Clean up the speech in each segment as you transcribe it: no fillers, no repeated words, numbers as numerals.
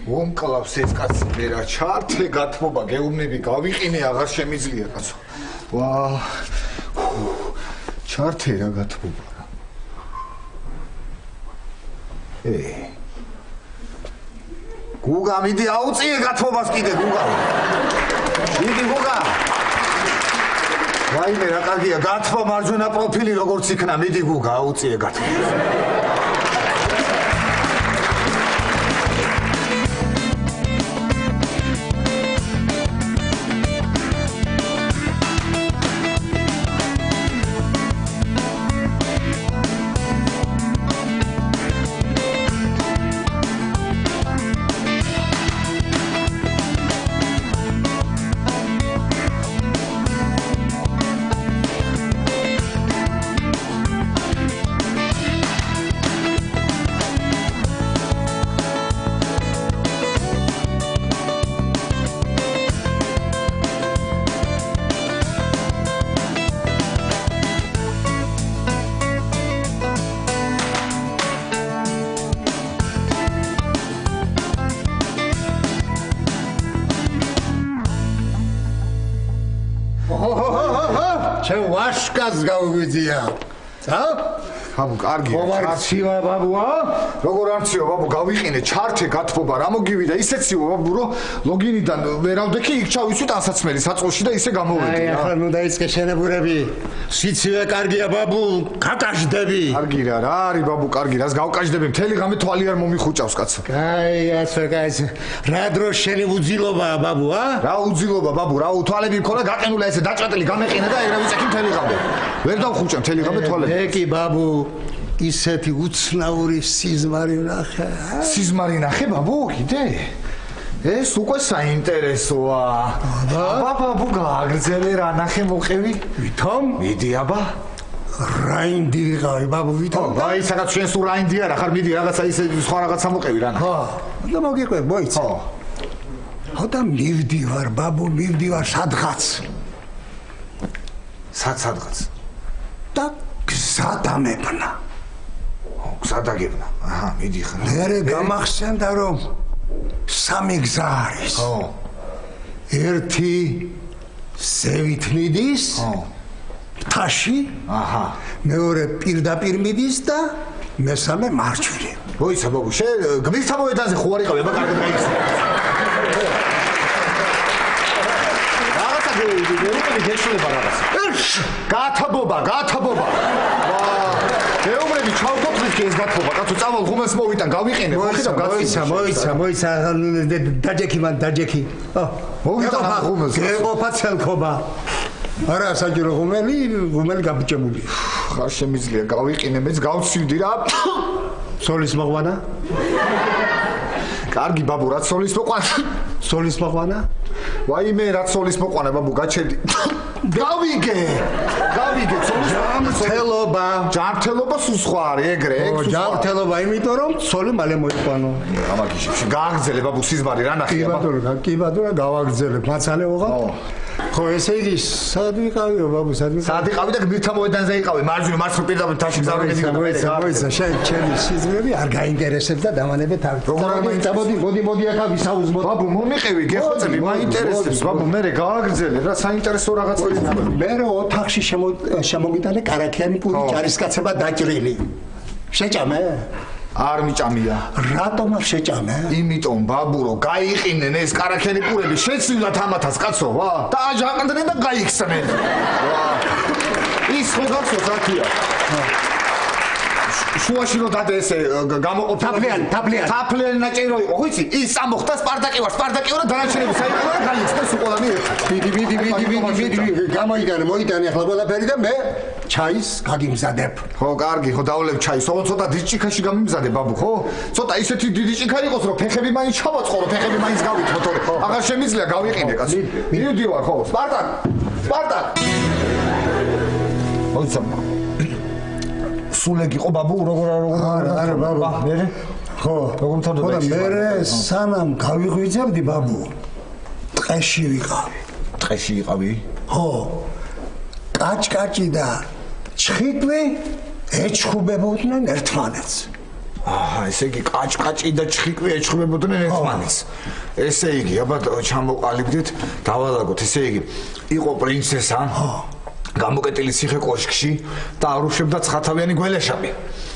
მომკლავს ეს კაცი მე რა ჩართლე გათმობა გეუბნები გავიყინე აღარ შემიძლია კაცო ვა ჩართლე რა გათმობა გუგა მიდი აუწიე გათმობას კიდე გუგა მიდი გუგა ვაიმე რა კარგია გათმო მარჯვენა პროფილი როგორც იქნა მიდი გუგა აუწიე გათმობას ვაშკას გავგვიძია. ცა? ბაბუ, კარგია. ხომარცივა ბაბუა? როგორ არციო ბაბუ, გავიყინე ჩართე გათბობა, რა მოგივიდა, ისეციო ბაბუ, რომ ლოგინიდან ვერავდექი იქ ჩავიცვით ასაცმელი საწყოში და ისე გამოვედი. აი, ახლა ნუ დაიწყე შენებურები. სიცივე კარგია ბაბუ, კაკაშდები. კარგი რა არის ბაბუ, კარგი, რას გავკაშდები, მთელი ღამე თვალი არ მომიხუჭავს კაცო. აი, ასე კაცო. რა დროს შენი უძილობაა ბაბუ, ა? რა უძილობა ბაბუ, რა უთვალები მქონდა გაყენულა ესე დაჭრატელი გამეყინა და ეგრე ვიწექი მთელი ღამე. ვერ დავხუჭა მთელი ღამე თვალები. ეკი ბაბუ ისეთი უცნაური სიზმარი ვნახე. სიზმარი ნახე ბაბუ, კიდე? ეს უკვე საინტერესოა. ბაბუ გააგრძელე რა ნახე მოყევი? ვითომ? მიდი აბა. რაინდი ვიყავი ბაბუ ვითომ? აი სადაც შენ სულ რაინდი არა, ხარ მიდი რაღაცა ისე სხვა რაღაცა მოყევი რა. ხო. და მოგიყვე, მოიცა. ხო და მივდივარ ბაბუ, მივდივარ სადღაც. სადღაც. და გზადამებნა. გზადაგებნა. აჰა, მიდიხარ. მერე გამახსენდა რომ სამი გზა არის. ხო. ერთი ზევით მიდის. ხო. მთაში. აჰა. მეორე პირდაპირ მიდის და მესამე მარჯვნივ. მოიცა ბაბუ, შენ გმირთა მოედანზე ხო არიყავი, აბა კარგად გაიხსნა. რაღაცა გეშლება რაღაცა. გათბობა. გეუბნები ჩავდოხლით ეს გათბობა, კაცო წავალ ღუმელს მოვიტან, გავიყენე, მოხიდავ გაცი. მოიცა, დაჯექი მან დაჯექი. მოვიტან ღუმელს. გეყოფა ცელქობა. არა საჯრო ღუმელი გაბჭებული. ხარ შემიძლია გავიყინე, მეც გავცივდი რა. სოლის მოყვანა? კარგი ბაბუ, რა სოლის მოყვანა? სოლის მოყვანა? ვაიმე, რა სოლის მოყვანა ბაბუ, გაჩერდი. გავიგე, ჯანმრთელობა სულ სხვა არის, ეგრე, ჯანმრთელობა, იმიტომ რომ სოლი მალე მოიყვანო. ამაგიში, გააგრძელე ბაბუ სიზმარი რა ნახე. კი ბატონო, გავაგრძელებ, მაცალე ვოღალ. ხო, ესე იგი, სად ვიყავიო ბაბუ, სად ვიყავი და გმირთა მოედანზე იყავი, მარჯვნივ მარცხნივ პირდაპირ თაში გზავრები მოიცა, შენ ჩემი სიზმრები არ გაინტერესებს და დამანებე თავი. მოდი ახლა ვისაუზმოთ. ბაბუ, მომიყევი, გეხოცები, მაინტერესებს, ბაბუ, მე გააგრძელე რა საინტერესო რაღაცა. მე ოთახში შემოგიტანე კარაქიანი პური ჯარისკაცება დაჭრილი. შეჭამე? არ მიჭამია. რატომ არ შეჭამე? იმიტომ ბაბუ რომ გაიყინენ ეს კარაქიანი პურები შეცვლათ ამათას კაცო, ვა, და აჯაყდნენ და გაიქცნენ. ვა. ის ხო გახსოვს რათია? შუაში რო დადე ესე გამოყოფ თაფლიანი ნაჭირო იყო, ხო იცი? ის ამოხდა სპარტაკი ვარ და დანარჩენები საერთოდ არ გაიქცეს უყოლანი ერთად. მიდი, მოიტანე ახლა ყველაფერი და მე ჩაის გაგიმზადებ. ხო, კარგი, ხო დავლებ ჩაის. ოღონდ ცოტა დიდ ჭიქაში გამიმზადე ბაბუ, ხო? ცოტა ისეთი დიდი ჭიქა იყოს, რომ ფეხები მაინც ჩავაწყორო, ფეხები მაინც გავითმო, თორე აღარ შემიძლია გავიყინე კაცო. მივდივარ, ხო, სპარტაკ. მოიცა. სულეგი ყო ბაბუ, როგორ არა ბაბა. მერე? ხო, როგორ მთავრდება? ხო და მერე სანამ გავიღვიძებდი ბაბუ, ტყეში ვიყავი. ტყეში იყავი? ხო. კაჭკაჭი და ჩხიკვი ეჩხუბებოდნენ ერთმანეთს. ესე იგი კაჭკაჭი და ჩხიკვი ეჩხუბებოდნენ ერთმანეთს. ესე იგი, აბა ჩამოყალიბდით, დავალაგოთ. ესე იგი, იყო პრინცესა, გამოკეტილი ციხე კოშკში და არუშებდა ცხათავიანი გველეშაპი.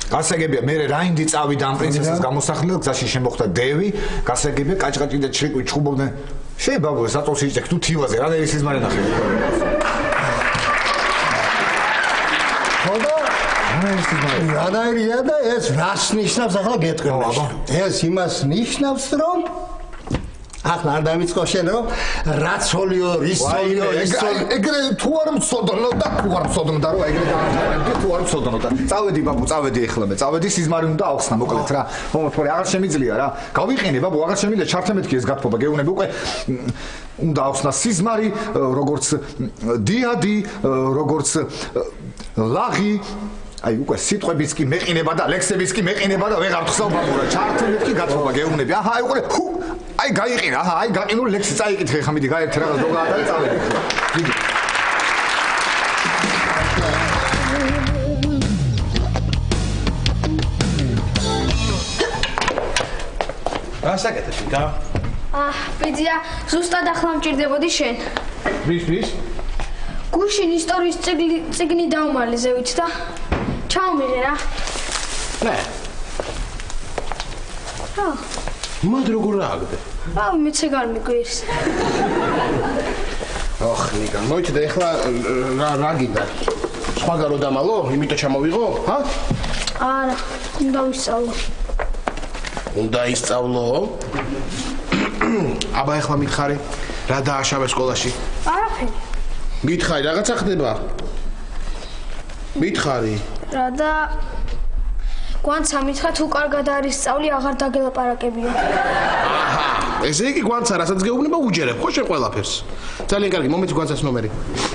გასაგებია, მე რაინდი წავიდა ამ პრინცესას გამოსახლედ, გზაში შემოხვდა დევი, გასაგებია, კაჭკაჭი და ჩხიკვი ჩხუბობდნენ. შეიძლება საწოლს იჭდე თუ თივაზე, რანაირი სიზმარი ნახე. რანაირია და ეს რას ნიშნავს ახლა გეტყვი. ეს იმას ნიშნავს, რომ ახლა არ დავიწყო შენ რომ რაც სოლიო, რის სოლიო, ეგრე თუ არ მწოდნო და თუ არ მწოდნო და რომ ეგრე დააჭერდი თუ არ მწოდნო და წავედი ბაბუ, წავედი ეხლა მე, წავედი სიზმარი უნდა ავხსნა მოკლედ რა. თორე აღარ შემიძლია რა. გავიყენე ბაბუ, აღარ შემიძლია ჩართემეთქი ეს გათბობა, გეუბნები უკვე უნდა ავხსნა სიზმარი, როგორც დიადი, როგორც ლაღი აი უკვე სიტყვებიც კი მეყინება და ლექსებიც კი მეყინება და ვეღარ ვხსოვ ბაბურა ჩართმეთქი გათბობა გეუბნები აჰა აი უკვე აი გაიყინა აჰა აი გაყინული ლექსი წაიკითხე ხა მიდი გაერთე რაღაც ზოგადად და წავედი დიდი გასაკეთებ და ბიძია ზუსტად ახლა მჭირდებოდი შენ ვის გუშინ ისტორიის წიგნი დაუმალე ზევით და ჩაუმიღე რა ნე მოდ როგორ ააგდე მეც ეგ არ მიგვირს ოხ ნიკა მოიჭდა ეხლა რა გინდა სხვაგან რო დამალო იმიტომ ჩამოვიღო ჰა არა უნდა ვისწავლო უნდა ისწავლო აბა ეხლა მითხარი რა დააშავე სკოლაში არაფერი მითხარი რაღაცა ხდება მითხარი რა და გვანცა მითხა თუ კარგად არის სწავლი აღარ დაგელაპარაკებია აჰა ესე იგი გვანცა რასაც გეუბნება უჯერებ ხო შენ ყველაფერს ძალიან კარგი მომეც გვანცას ნომერი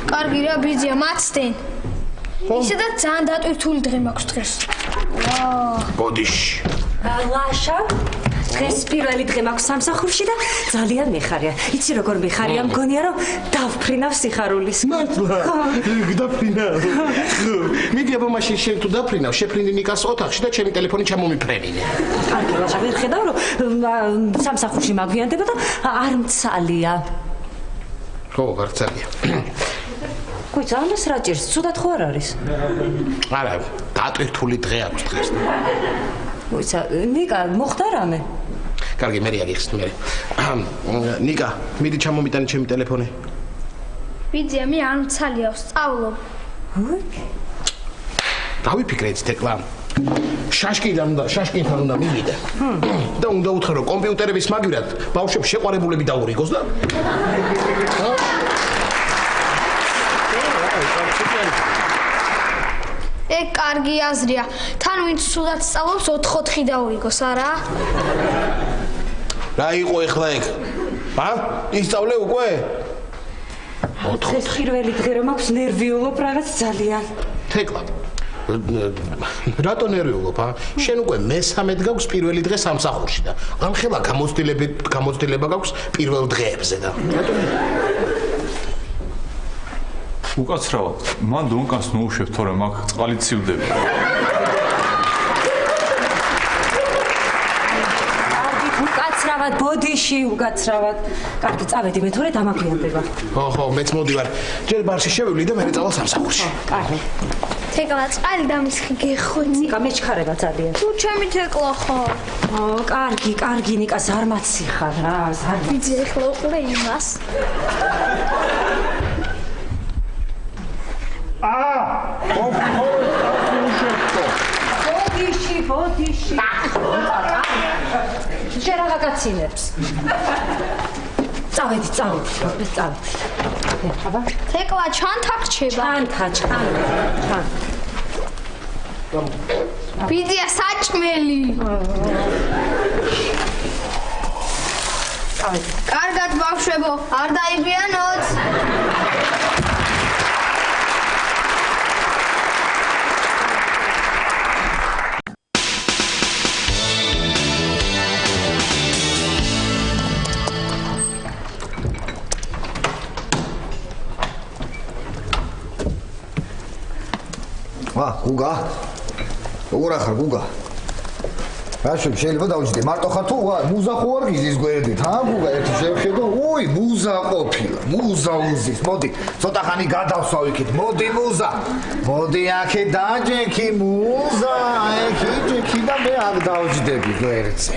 კარგი რა ბიძია მაცდენ ისედაც ძალიან დატვირთული დღე მაქვს დღეს ბოდიში ლაშა დღეს პირველი დღე მაქვს სამსახურში და ძალიან მიხარია. იცი როგორ მიხარია, მგონია რომ დავფრინავ სიხარულის. მართლა? გდაფრინავ. მიდი აბა მაშინ შენ თუ დაფრინავ, შეფრინდი ნიკას ოთახში და ჩემი ტელეფონი ჩამომიფრენინე. კარგი ლაშა, ვერ ხედავ რომ სამსახურში მაგვიანდება და არ მცალია. ხო, არ მცალია. კუიცა, ამას რა ჭირს? ცუდად ხო არ არის? არა, დატვირთული დღე აქვს დღეს. კუიცა, ნიკა, მოხდა რამე? კარგი, მე რეაგიხსნი მე. ნიკა, მიდი ჩამომიტანე ჩემი ტელეფონი. ბიძია, მე არ მცალია, ვსწავლობ. დავიფიქრეთ თეკლა. შაშკიდან უნდა მივიდე. და უნდა უთხრა რომ კომპიუტერების მაგივრად ბავშვებს შეყვარებულები დაურიგოს და ეგ კარგი აზრია. თან ვინც სულად სწავლობს 4-4 დაურიგოს, არა? რა იყო ეხლა ეგ? ისწავლე უკვე? 4 პირველი დღე რომ აქვს ნერვიულობ რაღაც ძალიან. თეკლა. რატო ნერვიულობ? შენ უკვე მესამედ გაქვს პირველი დღე სამსახურში და ამხელა გამოცდილება გაქვს პირველ დღეებზე და რატო უკაცრავად, მან დონკანს მოუშვებ, თორემ აქ წყალი ცივდება. უკაცრავად, ბოდიში უკაცრავად. კარგი, წავედი მე თორე დამაგვიანდება. ხო, მეც მოდივარ. ჯერ ბარში შევივლი და მე წავალ სამსახურში. კარგი. თეკლა წყალი დამისხი გეხოდი. ნიკა მეჩქარება ძალიან. თუ ჩემი თეკლა ხო? კარგი, ნიკას არ მაციხარ რა, არ. ბიძი ეხლა უყურე იმას. ბოდიში. შენ რა გაგაცინებს? წავედი. აბა, თეკლა ჩანთა რჩება. ჩან. ბიძია საჭმელი. კარგად ბავშვებო, არ დაიგვიანოთ. გუგა. როგორ ახარ გუგა? რაშობ შეიძლება დავჯდე მარტო ხარ თუ მუზა ხო არ გიზის გვერდით გუგა ერთი შევხედო მუზა ყოფილა მუზა უზის მოდი ცოტა ხანი გადავსვავ იქით მოდი მუზა მოდი აქე დაჯექი მუზა ეკი და მე აქ დავჯდები გვერდზე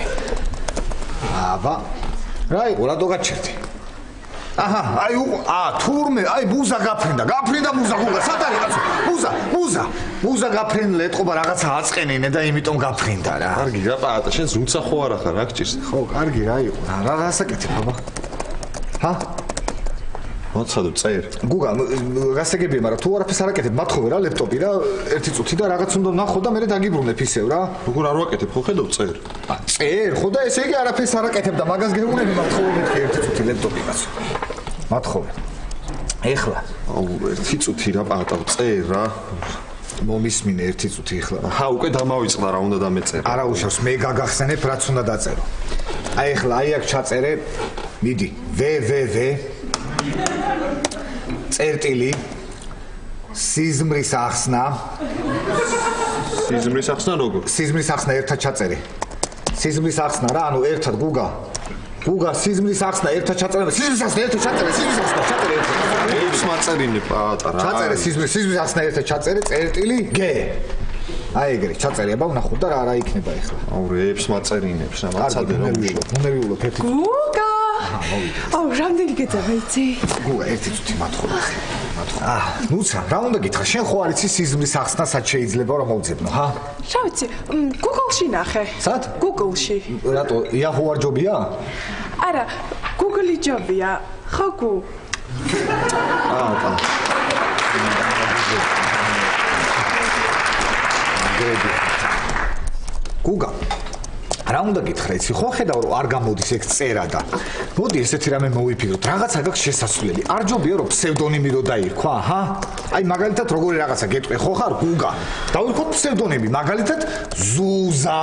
აბა რა იყო რატო გაჩერდი აჰა თურმე მუზა გაფრინდა მუზა გუგა სად არის კაცო მუზა გაფრინდა ეთყობა რაღაცა აწყენინე და იმიტომ გაფრინდა რა კარგი რა პაატა შენ ზუნცა ხო არა ხარ რა გჭირს ხო კარგი რა იყო რა გასაკეთებ აბა ჰა მოცადო წერ გუგა გასაგებია მაგრამ თუ არაფერს არ აკეთებ მათხოვე რა ლეპტოპი რა ერთი წუთი და რაღაც უნდა ნახო და მე დაგიბრუნებ ისევ რა როგორ არ ვაკეთებ ხო ხედავ წერ წერ ხო და ესე იგი არაფერს არ აკეთებ და მაგას გეუბნები მათხოვე მეთქი ერთი წუთი ლეპტოპი კაცო მათხოვე ეხლა ერთი წუთი რა პაატა წერ რა მომისმინე ერთი წუთი ეხლა ჰა უკვე დამავიწყდა რა უნდა დამეწერე არა უშავს მე გაგახსენებ რაც უნდა დაწერო ეხლა აქ ჩაწერე მიდი www წერტილი სიზმრის ახსნა როგორ სიზმრის ახსნა ერთად ჩაწერე სიზმრის ახსნა რა ანუ ერთად გუგა სიზმრის ახსნა ერთად ჩაწერე სიზმრის ახსნა ერთად ჩაწერე ეებს მაწერინე პაატა რა ჩაწერე სიზმრის ახსნა ერთად ჩაწერე წერტილი გ ეგრე ჩაწერე აბა ვნახოთ და რა იქნება ახლა ეებს მაწერინებს რა მაცადე რა უნერვიულობ ერთი გუგა რამდენი გეძება იცი? გუგა ერთი წუთი მათხოვე ნუცა რა უნდა გითხრა შენ ხო არ იცი სიზმრის ახსნა სად შეიძლება რომ მოვძებნო ჰა რა ვიცი Google-ში ნახე სად Google-ში რატო Yahoo არ ჯობია არა Google-ი ჯობია ხო გუ გუგა რა უნდა გითხრა იცი ხო ხედავ რომ არ გამოდის ეგ წერა და მოდი ესეთი რამე მოვიფიქროთ რაღაცა გაქვს შესასვლელი არ ჯობია რომ ფსევდონიმი რო დაირქვა ჰა აი მაგალითად როგორი რაღაცა გეტყვი ხო ხარ გუგა დავირქოთ ფსევდონიმი მაგალითად ზუზა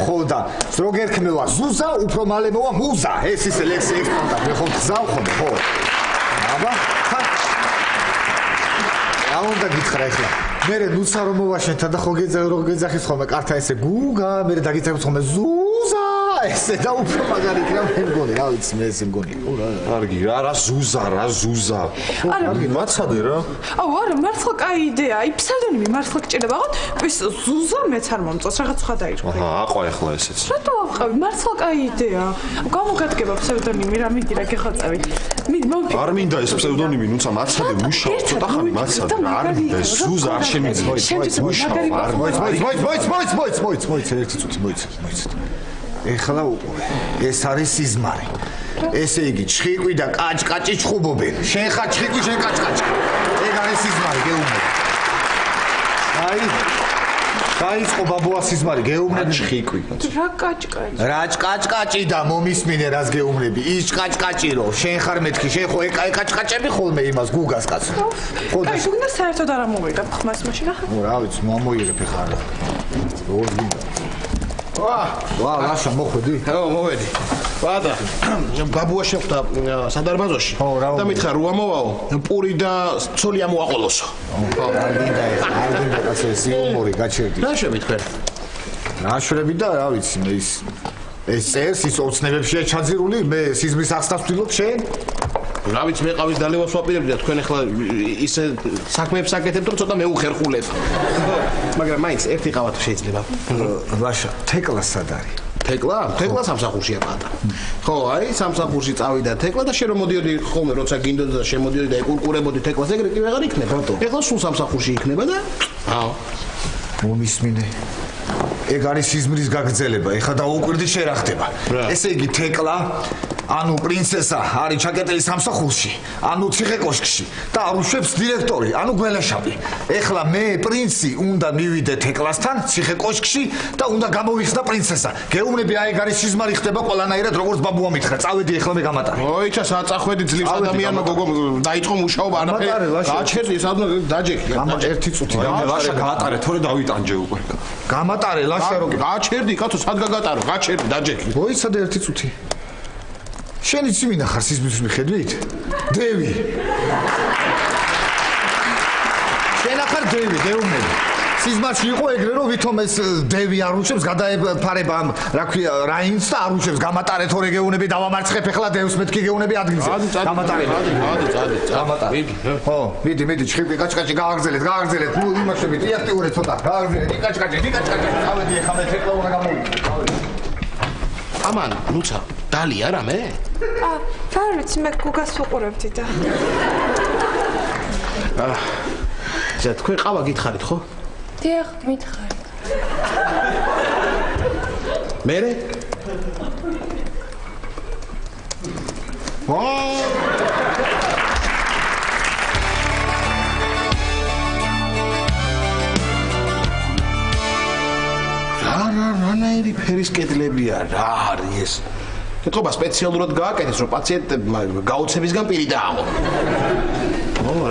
ხო და რო გერქმევა ზუზა უფრო მალე მოვა მუზა ეს ისე ლექსი ექსპონტა მე ხო გზავ ხოლმე ხო აბა რა უნდა გითხრა ახლა მე ნუცა რომ მოვაშენთა და ხო გეძახის ხოლმე კართა ესე გუგა მე დაგიწევს ხოლმე ზუზა ესე და უფრო მაგარი იქნება მე მგონი რა ვიცი მე ესე მგონი კარგი რა ზუზა კარგი მაცადე რა არა მართლა კაი იდეა აი ფსევდონიმი მართლა გჭირდება ხო ის ზუზა მეც არ მომწონს რაღაც სხვა დაირქვა აყვა ახლა ესეც რატო ავყავი მართლა კაი იდეა გამოგადგება ფსევდონიმი რა მიდი რა გეხოცავი მოვიფიქრე არ მინდა ეს ფსევდონიმი ნუცა მაცადე მუშაობ ცოტა ხანი მაცადე არ მინდა ეს ზუზა არ შემიძლია მოიც ერთი წუთი მოიც ეხლა ეს არის სიზმარი ესე იგი ჩხიკვი და კაჭკაჭი ჩხუბობენ შენ ხარ ჩხიკვი შენ კაჭკაჭი ეგ არის სიზმარი გეუბნები დაიწყო ბაბუა სიზმარი გეუბნები ჩხიკვი რა კაჭკაჭი რა კაჭკაჭი და მომისმინე რას გეუბნები ის კაჭკაჭი რო შენ ხარ მეთქი შენ ხო ეკაი კაჭკაჭები ხოლმე იმას გუგას კაცო ხო და შეგნა საერთოდ არ ამოვიღებ ხმას მაშინ ახლა რა ვიცი მომოიღებ ხარ როგორ გინდა ვა ლაშა მოხვედი მოვედი პაატა ბაბუა შეხვდა სადარბაზოში და მითხარ რო ამოვაო პური და ცოლი ამოაყოლოსო არ გინდა კაცო ეს იუმორი გაჩერდი რა შემიძლია ნაშრები და რა ვიცი მე ეს წერს ის ოცნებებშია ჩაძირული მე სიზმრის ახსნას ვთვლობ შენ რა ვიცი მე ყავის დალევას ვაპირებდი და თქვენ ახლა ისე საქმეებს აკეთებთ რომ ცოტა მეუხერხულებ მაგრამ მაინც ერთი ყავა თუ შეიძლება ლაშა თეკლა სად არის თეკლა სამსახურშია პაატა ხო აი სამსახურში წავიდა თეკლა და შენ რომ მოდიოდი ხოლმე როცა გინდოდა და შემოდიოდი და ეკურკურებოდი თეკლას ეგრე კი ვეღარ იქნება ეხლა სულ სამსახურში იქნება და მომისმინე ეგ არის სიზმრის გაგრძელება ეხლა დაუკვირდი შენ რა ხდება ესე იგი თეკლა ანუ პრინცესა არის ჩაკეტილი სამსახურში ანუ ციხე-კოშკში და არ უშვებს დირექტორი ანუ გველაშაპი ეხლა მე პრინცი უნდა მივიდე თეკლასთან ციხე-კოშკში და უნდა გამოვიხსნა პრინცესა გეუბნები აი ეგ არის სიზმარი ხდება ყველანაირად როგორც ბაბუა მითხრა წავედი ეხლა მე გამატარე ოიჩა საწახვედი ძლივს ადამიანმა გოგო დაიწყო მუშაობა არაფერი გაჩერდი სადღა დაჯექი ერთი წუთი ლაშა გაატარე თორე დავიტანჯე უკვე გამატარე ლაშა რო გაჩერდი კაცო სად გაგატარო გაჩერდი დაჯექი მოიცადე ერთი წუთი შენ იცი მინდა ხარ სიზმრის მიხედვით? დევი. შენ ახარ დევი, გეუბნები. სიზმარში იყო ეგრე რომ ვითომ ეს დევი არ უჩებს გადაეფარება ამ რა ქვია რაინს და არ უჩებს გამატარეთ ორი გეუნები დავამარცხებ ეხლა დევს მეთქი გეუნები ადგილზე გამატარეთ ხო მიდი ჩხიბი კაჭკაჭი გააგრძელეთ ნუ იმაშებით იაქტიურეთ ცოტა გააგრძელეთ იკაჭკაჭი წავედი ეხლა მე თეკლა უნდა გამოვიდე ამან ნუცა დალია რამე არ ვიცი მე გოგას უყურებდი და ზა თქვენ ყავა გითხარით ხო დიახ მითხარით მერე რანაირი ფერის კედლებია რა არის ეს კეთობა სპეციალურად გააკეთეს რომ პაციენტებმა გაოცებისგან პირი დააღო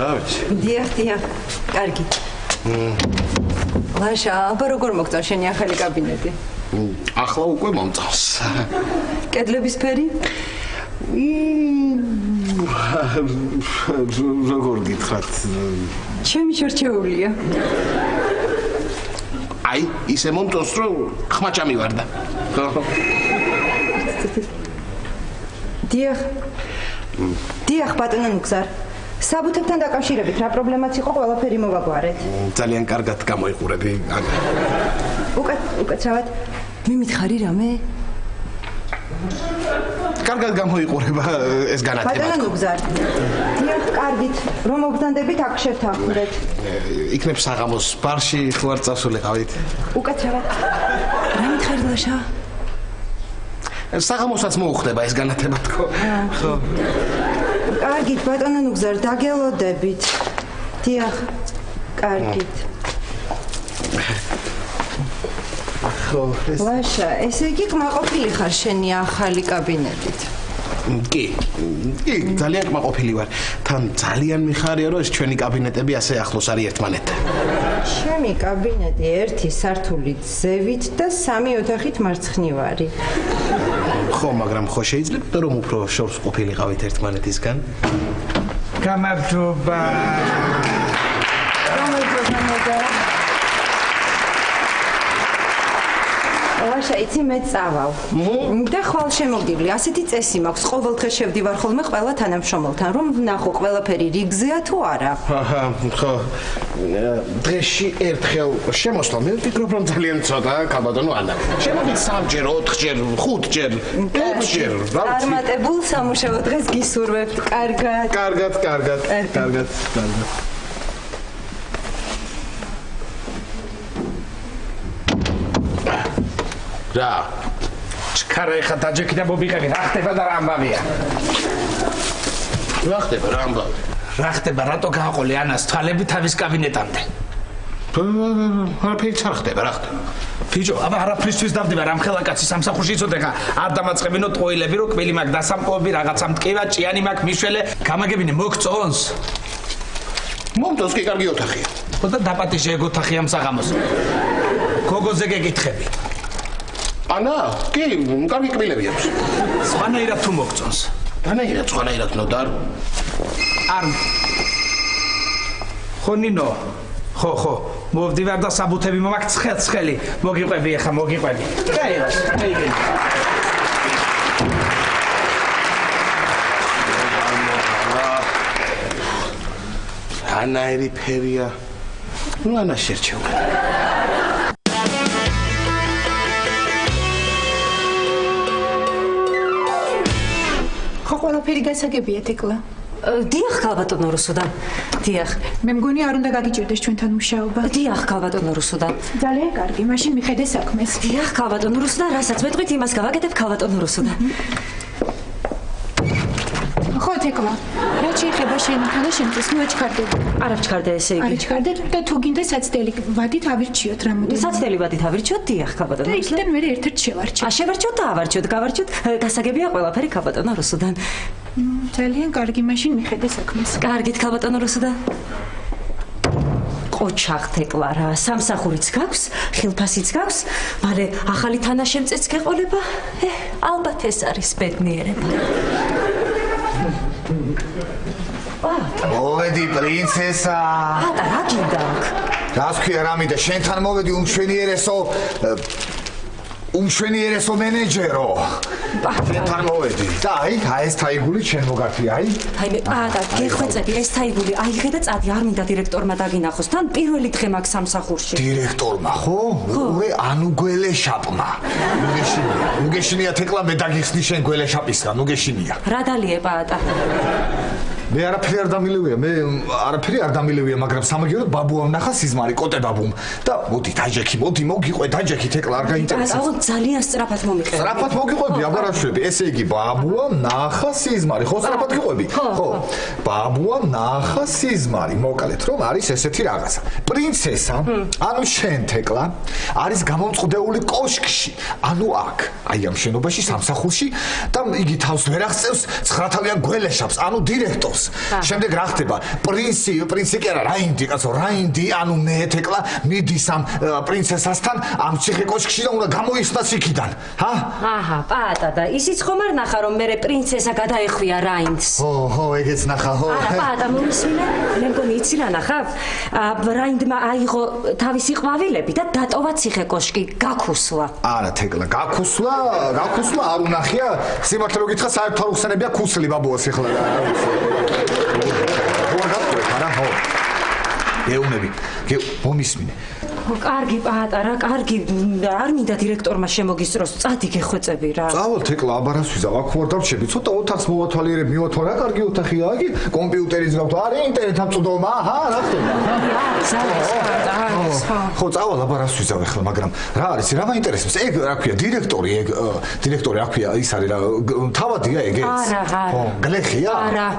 რა ვიცი დიახ კარგი ლაშა აბა როგორ მოგწონს შენი ახალი კაბინეტი ახლა უკვე მომწონს კედლების ფერი როგორ გითხრათ ჩემი შორჩეულია აი ისე მომწონს რომ ხმა ჩამივარდა დიახ ბატონო ნუგზარ საბუთებთან დაკავშირებით რა პრობლემაც იყო ყველაფერი მოვაგვარეთ ძალიან კარგად გამოიყურები უკაცრავად მე მითხარი რამე კარგად გამოიყურება ეს განათლება ბატონო ნუგზარ დიახ კარგით რომ მოგზანდებით აქ შევთანხმდეთ იქნებ საღამოს ბარში თუ არ წავსულიყავით უკაცრავად რა მითხარი ლაშა საღამოსაც მოუხდება ეს განათლება თქო ხო კარგით ბატონო ნუგზარ დაგელოდებით დიახ კარგით ხო ლაშა ესე იგი კმაყოფილი ხარ შენი ახალი კაბინეტით კი ძალიან კმაყოფილი ვარ თან ძალიან მიხარია რომ ეს ჩვენი კაბინეტები ასე ახლოს არის ერთმანეთთან ჩემი კაბინეტი ერთი სართულით ზევით და სამი ოთახით მარცხნივარი ხო მაგრამ ხო შეიძლება რომ უფრო შორს ყოფილიყავით ერთმანეთისგან გამარჯობა ლაშა იცი მე წავალ და ხვალ შემოგდივლი ასეთი წესი მაქვს ყოველდღე შევდივარ ხოლმე ყველა თანამშრომელთან რომ ვნახო ყველაფერი რიგზეა თუ არა ხო დღეში ერთხელ შემოსვლა მე ვფიქრობ რომ ძალიან ცოტაა კაბადონო ანა შემოდით 3-ჯერ 4-ჯერ 5-ჯერ 6-ჯერ წარმატებულ სამუშაო დღეს გისურვებთ კარგად რა ჩქარა ეხა დაჯექი და მობიყევი რა ხდება და რა ამბავია რა ხდება რა ამბავი რა ხდება რატო გააყოლე ანას თვალები თავის კაბინეტამდე არაფერი არ ხდება რა ხდება ბიჭო აბა არაფრისთვის დავდება რამხელა კაცი სამსახურში იცოდე ხა არ დამაწყებინო ტყოილები რომ კვილი მაგ დასამკობი რაღაცა მტკივა ჭიანი მაგ მიშველე გამაგებინე მოგწონს მომწონს კი კარგი ოთახია ხო და დაპატიჟე ეგ ოთახი ამ საღამოს გოგოზე გეკითხები ანა კი კარგი კბილები აქვს სხვანაირად თუ მოგწონს სხვანაირად ნოდარ არ ხო ნინო ხო მოვდივარ და საბუთები მომაქვს ცხელი მოგიყვები ახლა მოგიყვები გაიგე ანაერი ფერია ნუ ანა შერჩევა ყველაფერი გასაგებია თეკლა დიახ ქალბატონო რუსუდან დიახ მე მგონი არ უნდა გაგიჭირდეს ჩვენთან მუშაობა დიახ ქალბატონო რუსუდან ძალიან კარგი მაშინ მიხედე საქმეს დიახ ქალბატონო რუსუდან რასაც მეტყვით იმას გავაკეთებ ქალბატონო რუსუდან ხო თეკლა რა შეიძლება შენთან და შენთვის ნუ აჩქარდები არ აჩქარდე ესე იგი არ აჩქარდეთ და თუ გინდა საცდელი ვადით ავირჩიოთ რამოდენიმე საცდელი ვადით ავირჩიოთ დიახ ქალბატონო და იქიდან მე ერთ-ერთ შევარჩიოთ შევარჩიოთ და ავარჩიოთ გავარჩიოთ გასაგებია ყველაფერი ქალბატონო რუსუდან ძალიან კარგი მაშინ მიხედე საქმეს კარგით ქალბატონო რუსუდან ოჩახ თეკლა რა სამსახურიც გაქვს ხილფასიც გაქვს მალე ახალი თანაშემწეც გეყოლება ალბათ ეს არის ბედნიერება მოვედი პრინცესა რა გინდა აქ რას ქვია რამიდა შენთან მოვედი უმშვენიერესო მენეჯერო შენთან მოვედი და აი ეს თაიგული შენ მოგართი აი პატა გეხვეწები ეს თაიგული აიღე და წადი არ მინდა დირექტორმა დაგინახოს თან პირველი დღე მაქვს სამსახურში დირექტორმა ხო? უე ანუ გველეშაპმა ნუგეშინია თეკლა მე დაგიხსნი შენ გველეშაპისგან ნუგეშინია რა დალიე პატა მე არაფერი არ დამილევია მაგრამ სამაგიეროდ ბაბუამ ნახა სიზმარი კოტე ბაბუმ და მოდი დაჯექი მოდი მოგიყვე დაჯექი თეკლა არ გაინტერესებს პატა ძალიან სწრაფად მომიყევი სწრაფად მოგიყვები აბარაშვები ესე იგი ბაბუამ ნახა სიზმარი ხო სწრაფად გიყვები ხო ბაბუამ ნახა სიზმარი მოკალეთ რომ არის ესეთი რაღაცა პრინცესა ანუ შენ თეკლა არის გამომწყდეული კოშკში ანუ აქ აი ამ შენობაში სამსახურში და იგი თავს ვერ აღწევს 9 თავიან გველეშაპს ანუ დირექტორს შემდეგ რა ხდება პრინცი კი არა რაინდი კაცო რაინდი ანუ მე თეკლა მიდის ამ პრინცესასთან ამ ციხე კოშკში და უნდა გამოიხსნას იქიდან ჰა აჰა პატა და ისიც ხომ არ ნახა რომ მე პრინცესა გადაეხვია რაინდს ხო ეგეც ნახა ხო არა პატა მომისმინე მე მგონი იცი რა ნახა რაინდმა აიღო თავისი ყვავილები და დატოვა ციხე კოშკი გაქუსლა არა თეკლა გაქუსლა არ უნახია სიმართლე რომ გითხრა საერთო არ უხსენებია ქუსლი ბაბუას ეხლა გეუნები მომისმინე კარგი პატა რა კარგი არ მინდა დირექტორმა შემოგისწროს წადი გეხვეწები რა წავალ თეკლა აბარას ვიზავ აქ ვარ დავჩები ცოტა ოთახს მოვათვალიერებ მივათვალე რა კარგი ოთახია აგი კომპიუტერიც გავთ არის ინტერნეტ ამწუდომა აჰა რა ხდება ხო წავალ აბარას ვიზავ ახლა მაგრამ რა არის რა მაინტერესებს ეგ რა ქვია დირექტორი რა ქვია ის არის რა თავადია ეგეც ხო გლეხია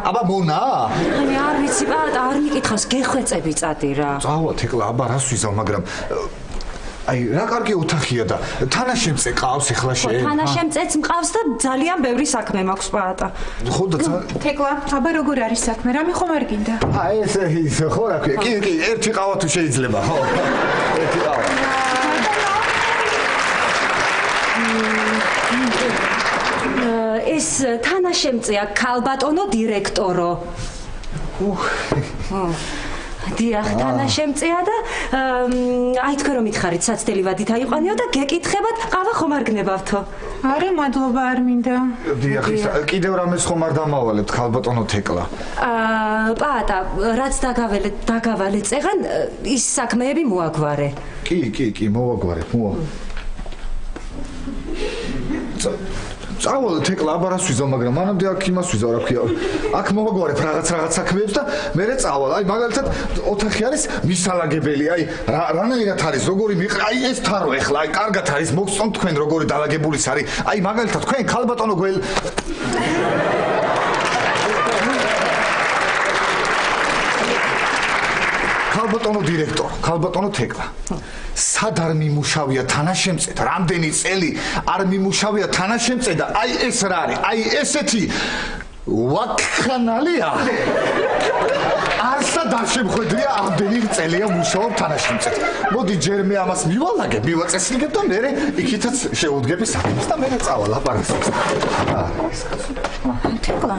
აბა მონა მე არ ვიცი პატა არ მიკითხავს გეხვეწები წადი რა წავალ თეკლა აბარას ვიზავ მაგრამ აი რა კარგი ოთახია და თანაშემწე ყავს ახლა შენ თანაშემწეც მყავს და ძალიან ბევრი საქმე მაქვს პატა ხო და თეკლა აბა როგორ არის საქმე რამე ხომ არ გინდა აი ეს ხო რა ქვია კი ერთი ყავა თუ შეიძლება ხო ერთი ყავა ეს თანაშემწეა ქალბატონო დირექტორო დიახ თანაშემწეა და აი თქვენ რომ მითხარით საცდელი ვადით აიყვანიო და გეკითხებათ ყავა ხომ არ გნებავთო არა მადლობა არ მინდა დიახ კიდევ რამეს ხომ არ დამავალებთ ქალბატონო თეკლა პატა რაც დაგავალე წეღან ის საქმეები მოაგვარე კი მოვაგვარე წავალ თეკლა აბარას ვიზავ მაგრამ მანამდე აქ იმას ვიზავ რა ქვია აქ მოვაგვარებ რაღაც საქმეებს და მერე წავალ აი მაგალითად ოთახი არის მისალაგებელი აი რანაირად არის როგორი აი ეს თარო ეხლა აი კარგად არის მოგწონთ თქვენ როგორი დაალაგებულის არის აი მაგალითად თქვენ ქალბატონო ქალბატონო დირექტორ ქალბატონო თეკლა სად არ მიმუშავია თანაშემწე და რამდენი წელი არ მიმუშავია თანაშემწე და აი ეს რა არის აი ესეთი ვაკხანალია არსად არ შემხედრია ამდენი წელია მუშაობ თანაშემწედ მოდი ჯერ მე ამას მივალაგებ მივაწესრიგებ და მე იქითაც შეუდგები საქმეს და მე წავალ აპარატს თეკლა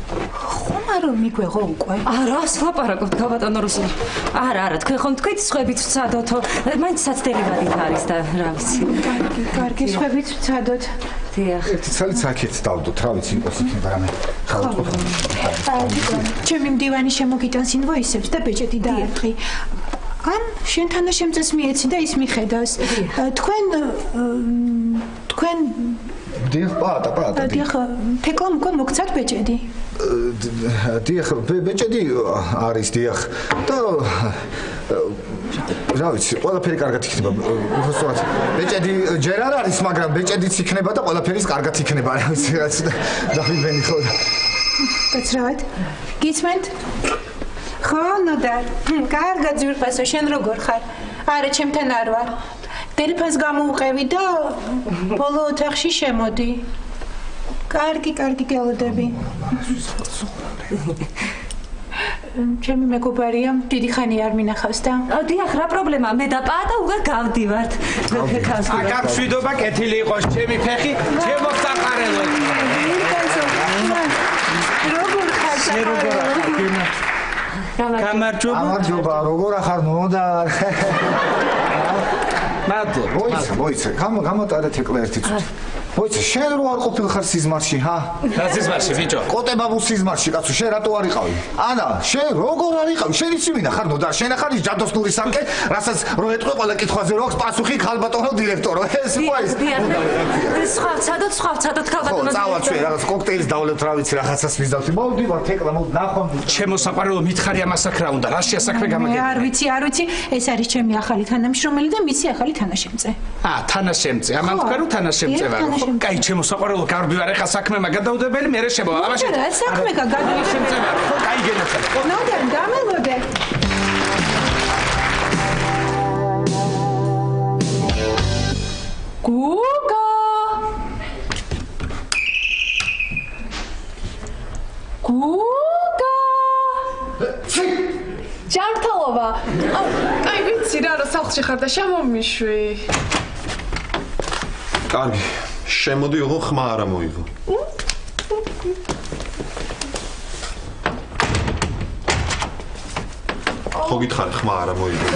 ხომ არ მიგვეღო უკვე არა სლაპარაკობთ ქალბატონო რუსული არა თქვენ ხომ თქვით სხვებით ვცადოთო მაინც საცდელი ვადით არის და რა ვიცი კარგი სხვებით ვცადოთ დიახ ერთი ცალიც აქეთ დავდოთ რა ვიცი იმას იქნება რამე ჩემი მდივანი შემოგიტანს ინვოისებს და ბეჭედი დაარტყი ან შენ თანაშემწეს მიეცი და ის მიხედავს თქვენ დიახ პატა დიახ თეკლამ უკვე მოგცათ ბეჭედი დიახ ბეჭედი არის დიახ და რა ვიცი ყველაფერი კარგად იქნება უბრალოდ ბეჭედი ჯერ არ არის მაგრამ ბეჭედიც იქნება და ყველაფერიც კარგად იქნება რა ვიცი რაც დავიბენი ხო კაცრავად გისმენთ ხო ნოდარ კარგად ზურფასო შენ როგორ ხარ არა ჩემთან არ ვარ ტელეფონს გამოვყევი და ბოლო ოთახში შემოდი კარგი გელოდები ჩემი მეგობარია დიდი ხანი არ მინახავს და დიახ რა პრობლემაა მე და პატა უკვე გავდივართ აკა მშვიდობა კეთილი იყოს ჩემი ფეხი ჩემო საყარელო როგორ ხარ გამარჯობა. გამარჯობა, როგორ ახარ მოდარ? მადლობა. მოიცა, გამოტარეთ ეკლა ერთი წუთი. მოიცა, შენ რო არ ყოფილ ხარ სიზმარში, ჰა? რა სიზმარში, ბიჭო? კოტე ბაბუს სიზმარში, კაცო, შენ რატო არ იყავი? ანა, შენ როგორ არ იყავი? შენ იცი ვინა ხარ ნოდა? შენ ახარ ის ჯადოსნური სამკე, რასაც რო ეტყვი ყველა კითხვაზე რო აქვს პასუხი ქალბატონო დირექტორო. ეს იყო ის. სხვა, სადოთ ქალბატონო. ხო, წავალ ჩვენ რაღაც კოქტეილის დავლებთ, რა ვიცი, რაღაცას მისდავთ. მოვდივართ ეკლა, ნახვამ. ჩემო საყვარელო მითხარი ამას აქ რა უნდა? რა შეასაქმე გამაგებია? არ ვიცი, ეს არის ჩემი ახალი თანამშრომელი და მიცი ახალი თანაშემწე. თანაშემწე. ამან თქვა რომ თანაშემწე ვარ. კაი, ჩემო საყვარელო, კარგი ვარ, ეხა საქმემა გადაუდებელი, მე შემოვა. აბაში. რა საქმე გადაიშემწე ვარ. ხო, კაი გენაცვალე. ნოდარ, დამელოდე. გუგა. გუგა. ჯანმრთელობა. აი ვიცი რა სახლში ხარ და შემომიშვი. კარგი, შემოდი, ოღონ ხმა არ მოიღო. ხო გითხარი, ხმა არ მოიღო.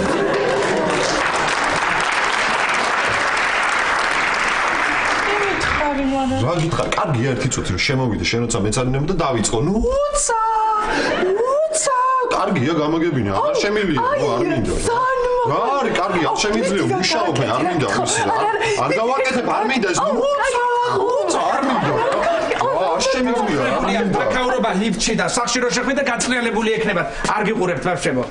რა გითხარი, კარგი ერთი წუთი რომ შემოვიდე, შენ როცა მეცადინებ და დავიწყო. უცა! კარგია, გამაგებინა, არ შემილია, არ მინდა. რა არის, კარგი, არ შემიძლია, მუშაობენ, არ მინდა ისე რა. არ გავაკეთებ, არ მინდა ეს. უცა, არ მინდა. არ შემიძლია, არ მინდა. ბაქაურობა ლიფტში და სახში რო შეხვიდე და გაწნიალებული ექნებათ. არ გიყურებთ ბავშვებო.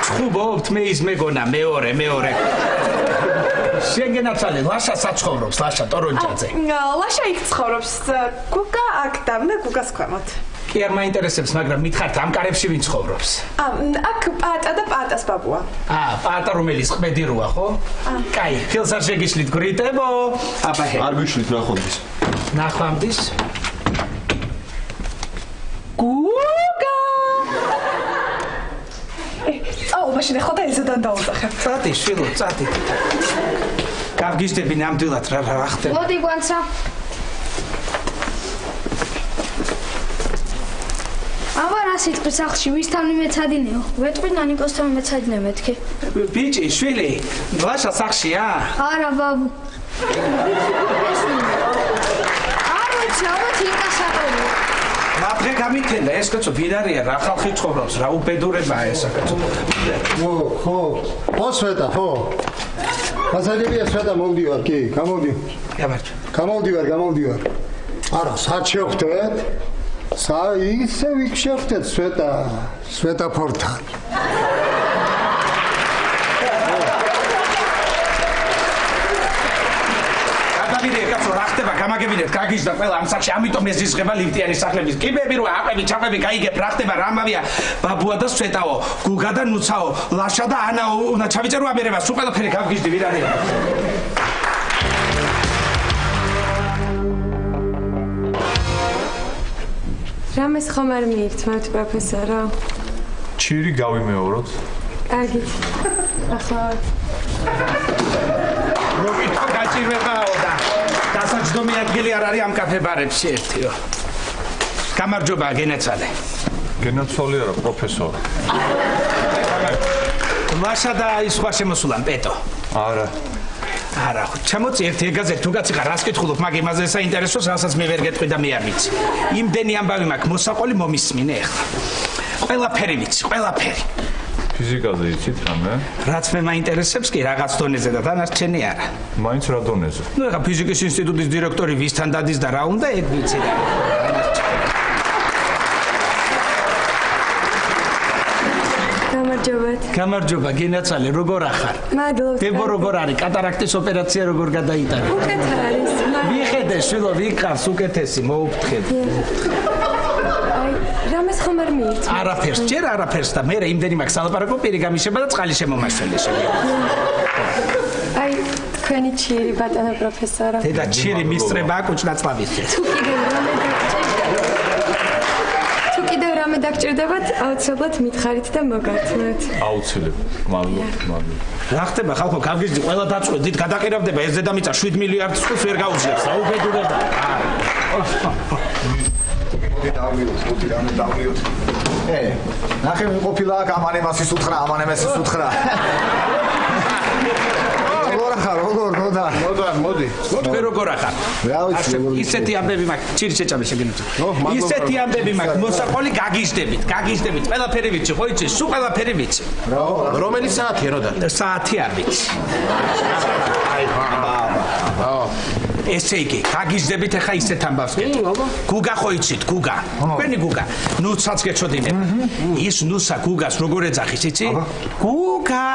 ჩხუბობთ მე ის მეგონა მეორე. შენ გენაცვალე, ლაშა საცხოვრობს, ლაშა ტორონჯაძე. ლაშა იქ ცხოვრობს. გუგა აქ და მე გუგას ქვემოთ. კი არ მაინტერესებს, მაგრამ მითხართ ამ კარებში ვინ ცხოვრობს? აქ პატა და პატას ბაბუა. პატა რომელიც ყმედი როა, ხო? კაი, ფილს არ შეგიშლით გრიტებო. აბაჰე. არ გიშლით ნახვამდის. ნახვამდის? გუგა. მაშინ ახლა და ეზოდან დაუძახებ. წადი, შვილო, წადი. გავგიშდები ნამდვილად რა ხდება. მოდი გვანცა. აბა რა სიტყვის სახლში ვისთან მეცადინეო? ვეტყვი ნანიკოსთან მეცადინე მეთქი. ბიჭი, შვილი, ლაშა სახშია? არა, ბაბუ. არ ვიცი, ალბათ იკასაყოლო. მაფრე გამიქენდა, ეს კაცო ბიდარია, რა ხალხი ცხოვრობს, რა უბედურებაა ეს კაცო. ხო, სვეტა, ხო. მასალებია სვეტა მომდივარ, კი, გამოვდივარ. არა, სად შევხვდეთ? ისე ვიქ შევხვდეთ სვეტა ფორთან. გამაგებინეთ, გაგიჟდა ყველა ამ სახში, ამიტომ ეს იზღება ლიფტიანი სახლების. კიბები რო აყვები, ჩაყვები, გაიგებ, რა ხდება, რამავია. ბაბუა და სვეტაო, გუგა და ნუცაო, ლაშა და ანაო, უნდა ჩავიწერო ამერება, სულ ყველაფერი გავგიჟდი, ვინ არის? რამეს ხომ არ მიირთმევთ, პროფესორო? ჩირი გავიმეოროთ. კარგით. ახლა მოგიტყვა გაჭირვებაო და დასაჯდომი ადგილი არ არის ამ კაფე-ბარებში ერთიო. გამარჯობა, გენაცვალე. გენაცვალე არა, პროფესორი. ლაშა და ის სხვა შემოსულან, პეტო. არა. არა, ჩამოწი ერთი ეგაზე თუ გაციხარ, რას კითხულობ, მაგ იმაზე საინტერესოს, რასაც მე ვერ გეტყვი და მე არ ვიცი. იმდენი ამბავი მაქვს, მოსაყოლი მომისმინე ახლა. ყველაფერი ვიცი, ყველაფერი. ფიზიკაზე იცით რამე? რაც მე მაინტერესებს კი რაღაც დონეზე და დანარჩენი არა. მაინც რა დონეზე? ნუ ეხა ფიზიკის ინსტიტუტის დირექტორი ვისთან დადის და რა უნდა ეგ ვიცი და. გამარჯობა, გენაცვალე, როგორ ახარ? მადლობა. დებო როგორ არის? კატარაქტის ოპერაცია როგორ გადაიტანე? უკეთ არის. მიხედე, შვილო, ვიყავს უკეთესი, მოუფრთხები. რამეს ხომ არ მიირთმევთ? არაფერს, ჯერ არაფერს და მე იმდენი მაქვს სალაპარაკო, პირი გამიშება და წყალი შემომასველი შეგვიძლია. აი, თქვენი ჩირი, ბატონო პროფესორო. დედა ჩირი მისწრება აკუჭნა წყალისზე. თუ კიდევ წამე დაგჭირდებათ, აუცილებლად მითხარით და მოგართმევთ. აუცილებლად. მადლობა. რა ხდება ხალხო, გავგიჟდი, ყველა დაწყვეტით, გადაყირებდება ეს დედამიწა 7 მილიარდ წყვილს ვერ გაუძლებს. საუბედურება. მოდი დავიოთ. ნახე ყოფილა აქ ამან იმას უსუთხრა, ამან იმას უსუთხრა. მოდი. როგორ ახარ? ისეთი ამბები მაქვს, ჩირი შეჭამე შეგინოთო. ისეთი ამბები მაქვს, მოსაყოლი გაგიჟდებით. ყველაფერი ვიცი, ხო იცი? სულ ყველაფერი ვიცი. რომელი საათია როდა? საათი არ ვიცი. ესე იგი, გაგიჟდებით ახლა ისეთ ამბავს გეტყვი. გუგა ხო იცით, გუგა. თქვენი გუგა. ნუცაც გეჩოდინებ. ის ნუსა გუგას როგორ ეძახის, იცი? გუგა.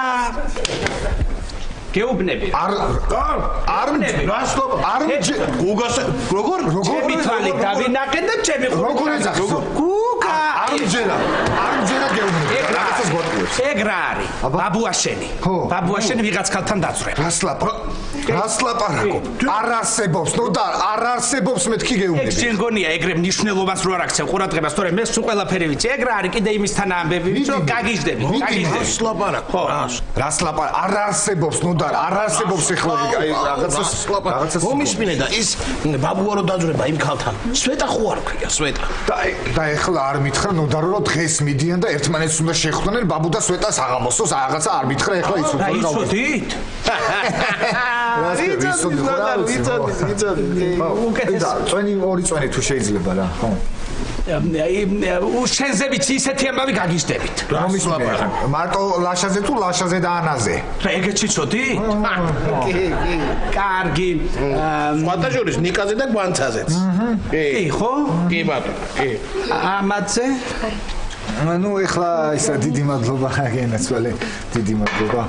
გეუბნები. არ გუგას როგორ? ჩემი თვალი დავინახე და ჩემი როგორ ეძახს? გუგა. არ მჯერა გეუბნები. რაღაცას გვატყუებს. ეგ რა არის? ბაბუაშენი. ბაბუაშენი ვიღაც ქალთან დაძვრება. რას ლაპარაკობ? არ არსებობს, არ არსებობს მეთქი ეგ გეუბნები. შენ გონია ეგრე მნიშვნელობას რო არ აქცევ ყურადღებას, თორე მე სულ ყველაფერი ვიცი. ეგ რა არის? კიდე იმისთან ამბები, რომ გაგიჟდები. რას ლაპარაკობ? რას ლაპარაკ? არ არსებობს, არ არსებობს ეხლა რაღაცას მომისმინე და ის ბაბუა რო დაძვრება იმ ქალთან. სვეტა ხო არ ქვია, სვეტა. და ეხლა არ მითხრა ნოდარო რომ დღეს მიდიან და ერთმანეთს უნდა შეხვდნენ ბაბუ და სვეტას აღამოსოს, რაღაცა არ მითხრა ეხლა იცოდით? იცოდით? ვიცოდი. წვენი ორი წვენი თუ შეიძლება რა, ხო? შენზე ვიცი ისეთი ამბავი გაგიჟდებით. მარტო ლაშაზე თუ ლაშაზე და ანაზე? ეგეც იცოდი? კარგი. სხვათა შორის ნიკაზე და გვანცაზეც. კი, ხო? კი ბატონო, კი. ამათზე? ნუ ეხლა ისა დიდი მადლობა გენაცვალე. დიდი მადლობა.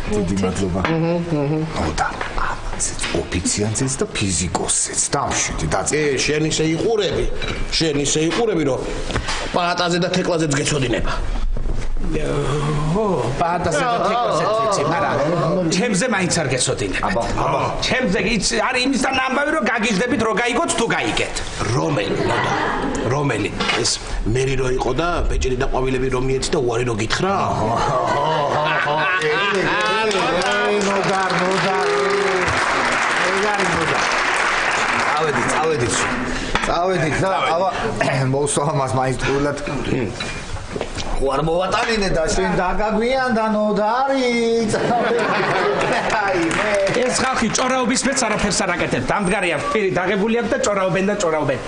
ოდა ამაცეც ოფიციანცეც და ფიზიკოსეც დამშვიდი დაწე. შენ ისე იყურები, რომ პატაზე და თეკლაზეც გეცოდინება. პატაზე და თეკლაზეც ვიცი, მაგრამ ჩემზე მაინც არ გეცოდინებთ. ჩემზე არის იმისთან ამბავი, რომ გაგიჟდებით, რო გაიგოთ თუ გაიგეთ. რომელი? ეს მერი რო იყო და ბეჭედი და ყვავილები რომ მიეცი და უარი რო გითხრა? წავედით და აბა მოსვლა მას მაინც პრულად ხوار მოვატანინე და შენ დაგაგვიან და ნოდარი ეს ხალხი ჭორაობის მეც არაფერს არ აკეთებს. დამდგარია პირი დაღებული აქვს და ჭორაობენ.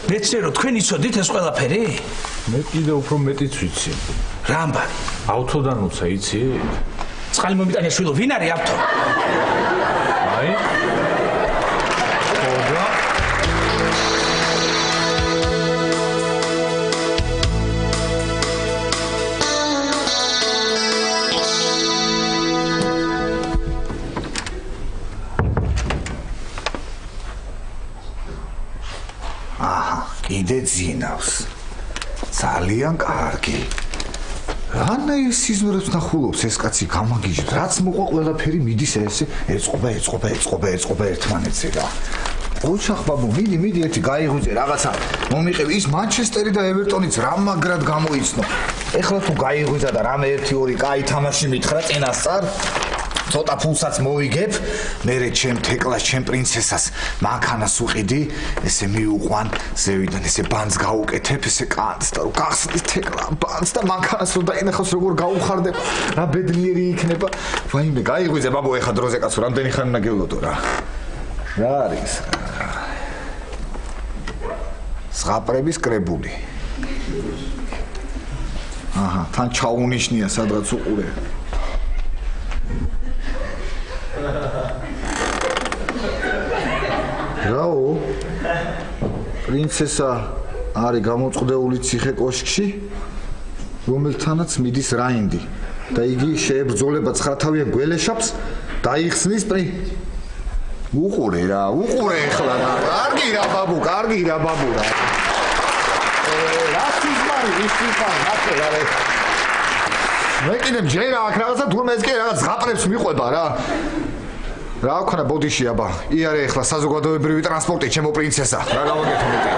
მეცნე რომ თქვენ იცოდით ეს ყველაფერი? მე კიდე უფრო მეტიც ვიცი. რა ამბავი? ავთოდან უცა იცი? წყალი მომიტანე შვილო, ვინ არის ავთო? აი. კიდე ძინავს. ძალიან კარგი. რანა ის სიზმრებს ნახულობს ეს კაცი გამაგიჟებს. რაც მოყვა ყველაფერი მიდის ესე ეწყობა ერთმანეთზე რა. ოჩახ ბაბუ, მიდი ერთი გაიღვიძე რაღაცა. მომიყევი ის მანჩესტერი და ევერტონიც რა მაგრად გამოიცნო. ეხლა თუ გაიღვიძა და რამე 1-2 კაი თამაში მითხრა წინასწარ ცოტა ფულსაც მოვიგებ, მერე ჩემ თეკლას, ჩემ პრინცესას მანქანას უყიდი, ესე მიუყვან, ზევიდან ესე ბანძ გაუკეთებ, ესე კანს და გახსნის თეკლა ბანძ და მანქანას რო დაინახავს როგორ გაუხარდება, რა ბედნიერი იქნება. ვაიმე, გაიღვიძე ბაბუ ეხა დროზე კაცო, რამდენი ხანი უნდა გევლოდო რა. რა არის? ზღაპრების კრებული. აჰა, თან ჩაუნიშნია სადღაც უყურე. რაო? პრინცესა არის გამოწყდეული ციხე კოშკში, რომელთანაც მიდის რაინდი და იგი შეებრძოლება ცხრათავიან გველეშაპს დაიხსნის უყურე ეხლა რა. კარგი რა ბაბუ რა. რა ცისმარი, ნახე რა. მე კიდე ჯერა აქ რაღაცა თურმეც კი რაღაც ზღაპრებს მიყვება რა. რა ვქნა ბოდიში აბა. იარე ეხლა საზოგადოებრივი ტრანსპორტი ჩემო პრინცესა. რა გავაკეთო მეტი.